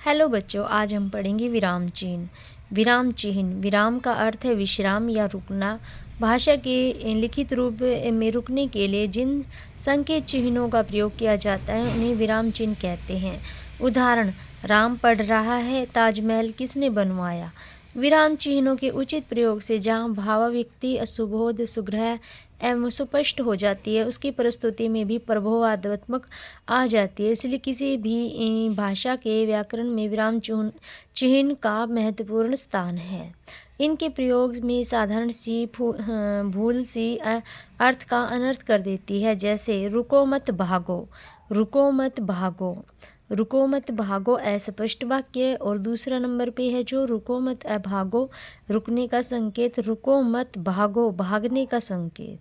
Hello बच्चों, आज हम पढ़ेंगे विराम चिन्ह। विराम चिन्ह, विराम का अर्थ है विश्राम या रुकना। भाषा के लिखित रूप में रुकने के लिए जिन संकेत चिन्हों का प्रयोग किया जाता है उन्हें विराम चिन्ह कहते हैं। उदाहरण, राम पढ़ रहा है, ताजमहल किसने बनवाया। विराम चिन्हों के उचित प्रयोग से जहाँ भावाभिव्यक्ति सुबोध सुग्रह एवं सुस्पष्ट हो जाती है, उसकी प्रस्तुति में भी प्रभावात्मक आ जाती है। इसलिए किसी भी भाषा के व्याकरण में विराम चिन्ह का महत्वपूर्ण स्थान है। इनके प्रयोग में साधारण सी भूल सी अर्थ का अनर्थ कर देती है। जैसे रुको मत भागो, रुको मत भागो, रुको मत भागो अस्पष्ट वाक्य। और दूसरा नंबर पे है जो रुको मत भागो, रुकने का संकेत, रुको मत भागो, भागने का संकेत।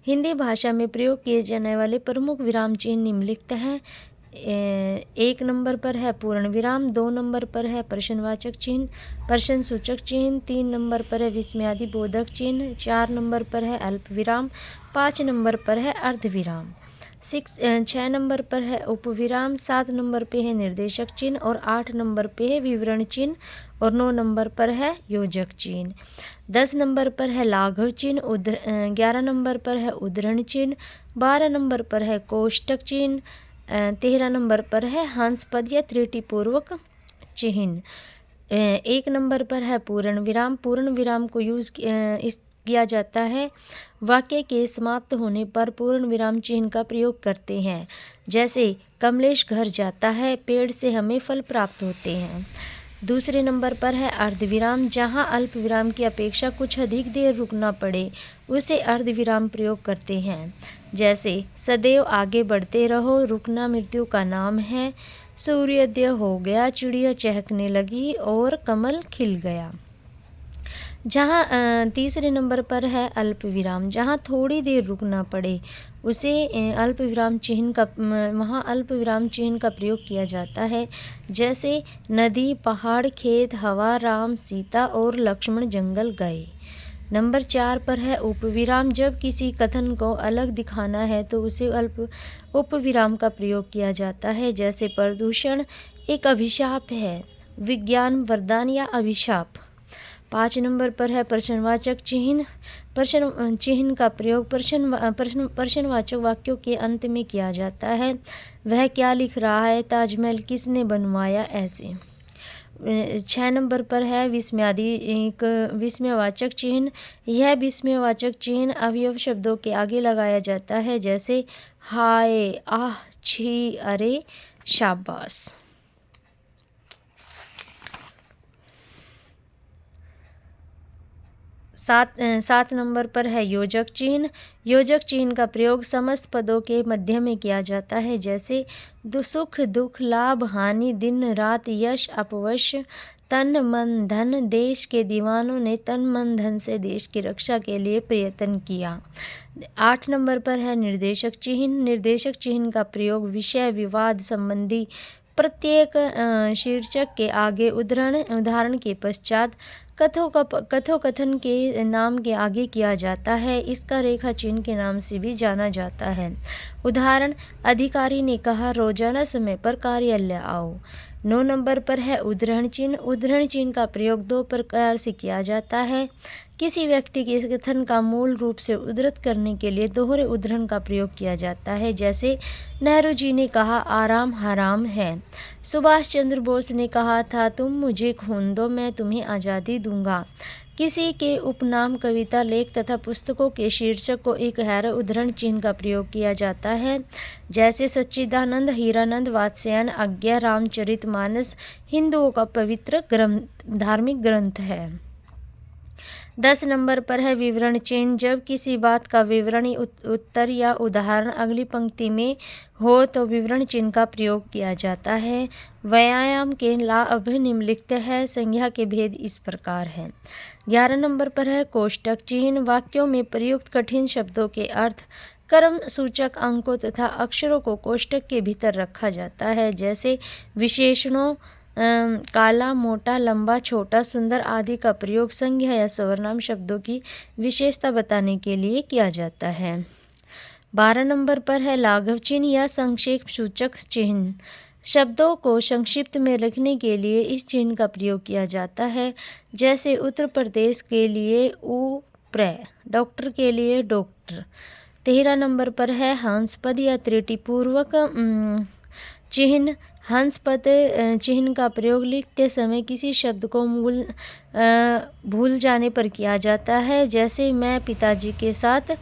हिंदी भाषा में प्रयोग किए जाने वाले प्रमुख विराम चिन्ह निम्नलिखित हैं। 1 नंबर पर है पूर्ण विराम, 2 नंबर पर है प्रश्नवाचक चिन्ह, प्रश्नसूचक चिन्ह, 3 नंबर पर है विस्मयादि बोधक चिन्ह, 4 नंबर पर है अल्प विराम, 5 नंबर पर है अर्धविराम, 6 नंबर पर है उपविराम, 7 नंबर पे है निर्देशक चिन्ह और 8 नंबर पे है विवरण चिन्ह और 9 नंबर पर है योजक चिन्ह। 10 नंबर पर है लाघव चिन्ह, 11 नंबर पर है उद्धरण चिन्ह, 12 नंबर पर है कोष्टक चिन्ह, 13 नंबर पर है हंसपद या त्रुटिपूर्वक चिन्ह। 1 नंबर पर है पूर्ण विराम। पूर्ण विराम को किया जाता है वाक्य के समाप्त होने पर पूर्ण विराम चिन्ह का प्रयोग करते हैं। जैसे कमलेश घर जाता है, पेड़ से हमें फल प्राप्त होते हैं। दूसरे नंबर पर है अर्धविराम, जहां अल्प विराम की अपेक्षा कुछ अधिक देर रुकना पड़े उसे अर्धविराम प्रयोग करते हैं। जैसे सदैव आगे बढ़ते रहो, रुकना मृत्यु का नाम है, सूर्योदय हो गया, चिड़िया चहकने लगी और कमल खिल गया। जहाँ तीसरे नंबर पर है अल्प विराम, जहाँ थोड़ी देर रुकना पड़े उसे अल्प विराम चिन्ह का वहाँ अल्प विराम चिन्ह का प्रयोग किया जाता है। जैसे नदी, पहाड़, खेत, हवा, राम, सीता और लक्ष्मण जंगल गए। नंबर 4 पर है उपविराम, जब किसी कथन को अलग दिखाना है तो उसे उपविराम का प्रयोग किया जाता है। जैसे प्रदूषण एक अभिशाप है, विज्ञान वरदान या अभिशाप। 5 नंबर पर है प्रश्नवाचक चिन्ह। प्रश्न चिन्ह का प्रयोग प्रश्नवाचक वाक्यों के अंत में किया जाता है। वह क्या लिख रहा है, ताजमहल किसने बनवाया, ऐसे। 6 नंबर पर है विस्मयवाचक चिन्ह। यह विस्मयवाचक चिन्ह अवयव शब्दों के आगे लगाया जाता है। जैसे हाय, आह, छी, अरे, शाबाश। 7 नंबर पर है योजक चिन्ह। योजक चिन्ह का प्रयोग समस्त पदों के मध्य में किया जाता है। जैसे सुख दुख, लाभ हानि, दिन रात, यश अपयश, तन मन धन। देश के दीवानों ने तन मन धन से देश की रक्षा के लिए प्रयत्न किया। 8 नंबर पर है निर्देशक चिन्ह। निर्देशक चिन्ह का प्रयोग विषय विवाद संबंधी प्रत्येक शीर्षक के आगे उदाहरण के पश्चात कथोकथन के नाम के आगे किया जाता है। इसका रेखा चिन्ह के नाम से भी जाना जाता है। उदाहरण, अधिकारी ने कहा रोजाना समय पर कार्यालय आओ। 9 नंबर पर है उद्धरण चिन्ह। उद्धरण चिन्ह का प्रयोग 2 प्रकार से किया जाता है। किसी व्यक्ति के कथन का मूल रूप से उद्धृत करने के लिए दोहरे उद्धरण का प्रयोग किया जाता है। जैसे नेहरू जी ने कहा आराम हराम है। सुभाष चंद्र बोस ने कहा था तुम मुझे खून दो, मैं तुम्हें आज़ादी दूंगा। किसी के उपनाम, कविता, लेख तथा पुस्तकों के शीर्षक को एक गहरा उद्धरण चिन्ह का प्रयोग किया जाता है। जैसे सच्चिदानंद, हीरानंद, वात्स्यायन, आज्ञा, रामचरितमानस हिंदुओं का पवित्र धार्मिक ग्रंथ है। 10 नंबर पर है विवरण चिन्ह। जब किसी बात का विवरणी उत्तर या उदाहरण अगली पंक्ति में हो तो विवरण चिन्ह का प्रयोग किया जाता है। व्यायाम के लाभ निम्नलिखित है। संज्ञा के भेद इस प्रकार है। 11 नंबर पर है कोष्टक चिन्ह। वाक्यों में प्रयुक्त कठिन शब्दों के अर्थ, क्रम सूचक अंकों तथा अक्षरों को कोष्टक के भीतर रखा जाता है। जैसे विशेषणों काला, मोटा, लंबा, छोटा, सुंदर आदि का प्रयोग संज्ञा या सर्वनाम शब्दों की विशेषता बताने के लिए किया जाता है। 12 नंबर पर है लाघव चिन्ह या संक्षेप सूचक चिन्ह। शब्दों को संक्षिप्त में लिखने के लिए इस चिन्ह का प्रयोग किया जाता है। जैसे उत्तर प्रदेश के लिए उ प्र, डॉक्टर के लिए डॉक्टर। 13 नंबर पर है हंसपद या त्रुटिपूर्वक चिन्ह। हंसपद चिन्ह का प्रयोग लिखते समय किसी शब्द को भूल जाने पर किया जाता है। जैसे मैं पिताजी के साथ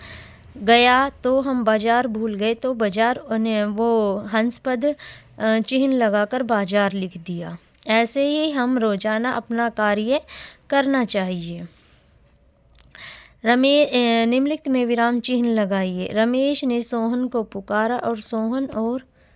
गया तो हम बाजार भूल गए, तो बाजार वो हंसपद चिन्ह लगाकर बाजार लिख दिया। ऐसे ही हम रोजाना अपना कार्य करना चाहिए। निम्नलिखित में विराम चिन्ह लगाइए। रमेश ने सोहन को पुकारा और सोहन और